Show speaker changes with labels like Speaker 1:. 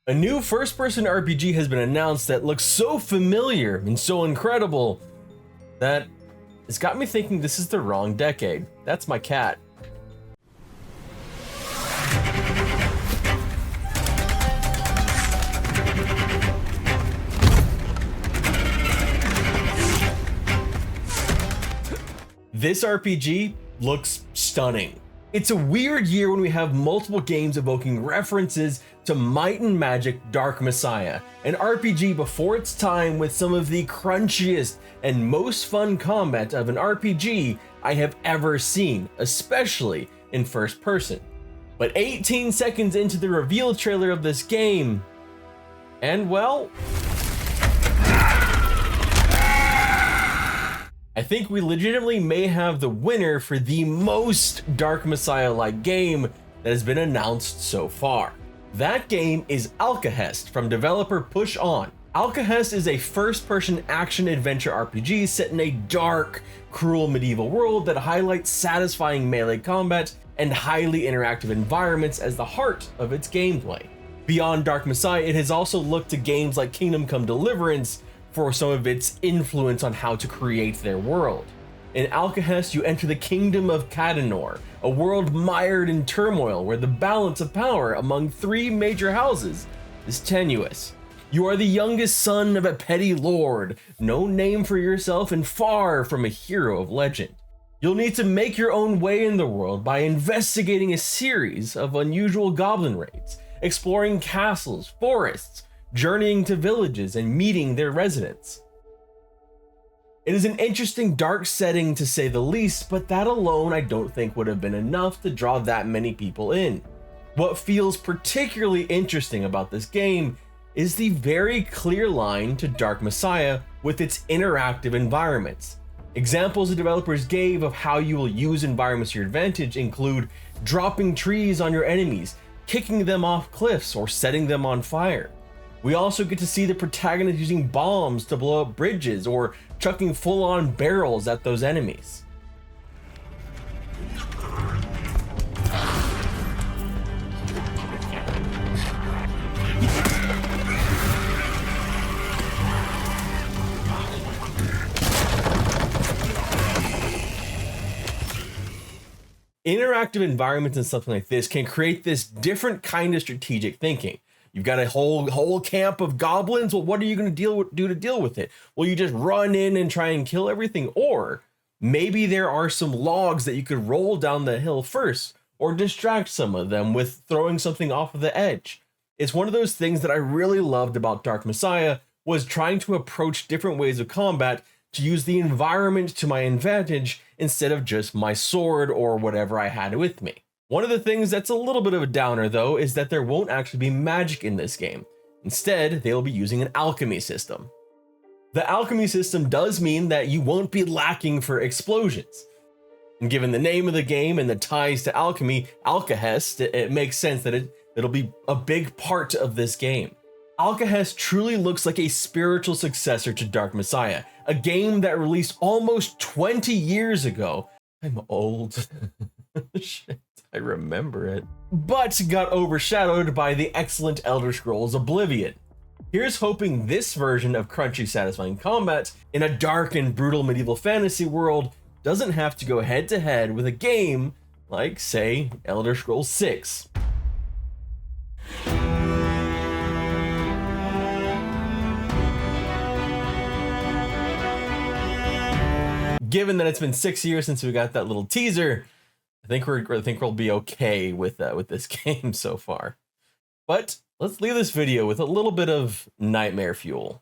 Speaker 1: A new first-person RPG has been announced that looks so familiar and so incredible that it's got me thinking this is the wrong decade. That's my cat. This RPG looks stunning. It's a weird year when we have multiple games evoking references to Might and Magic: Dark Messiah, an RPG before its time with some of the crunchiest and most fun combat of an RPG I have ever seen, especially in first person. But 18 seconds into the reveal trailer of this game, and well, I think we legitimately may have the winner for the most Dark Messiah-like game that has been announced so far. That game is Alkahest from developer Push On. Alkahest is a first-person action-adventure RPG set in a dark, cruel medieval world that highlights satisfying melee combat and highly interactive environments as the heart of its gameplay. Beyond Dark Messiah, it has also looked to games like Kingdom Come Deliverance for some of its influence on how to create their world. In Alkahest, you enter the Kingdom of Cadanor, a world mired in turmoil where the balance of power among three major houses is tenuous. You are the youngest son of a petty lord, no name for yourself and far from a hero of legend. You'll need to make your own way in the world by investigating a series of unusual goblin raids, exploring castles, forests, journeying to villages and meeting their residents. It is an interesting dark setting to say the least, but that alone I don't think would have been enough to draw that many people in. What feels particularly interesting about this game is the very clear line to Dark Messiah with its interactive environments. Examples the developers gave of how you will use environments to your advantage include dropping trees on your enemies, kicking them off cliffs, or setting them on fire. We also get to see the protagonist using bombs to blow up bridges or chucking full-on barrels at those enemies. Interactive environments and something like this can create this different kind of strategic thinking. You've got a whole camp of goblins. Well, what are you going to do to deal with it? Well, you just run in and try and kill everything. Or maybe there are some logs that you could roll down the hill first, or distract some of them with throwing something off of the edge. It's one of those things that I really loved about Dark Messiah, was trying to approach different ways of combat to use the environment to my advantage instead of just my sword or whatever I had with me. One of the things that's a little bit of a downer though is that there won't actually be magic in this game. Instead, they'll be using an alchemy system. The alchemy system does mean that you won't be lacking for explosions. And given the name of the game and the ties to alchemy, Alkahest, it makes sense that it'll be a big part of this game. Alkahest truly looks like a spiritual successor to Dark Messiah, a game that released almost 20 years ago. I'm old. Shit, I remember it. But got overshadowed by the excellent Elder Scrolls Oblivion. Here's hoping this version of crunchy, satisfying combat in a dark and brutal medieval fantasy world doesn't have to go head to head with a game like, say, Elder Scrolls 6. Given that it's been 6 years since we got that little teaser, I think we'll be okay with this game so far. But let's leave this video with a little bit of nightmare fuel.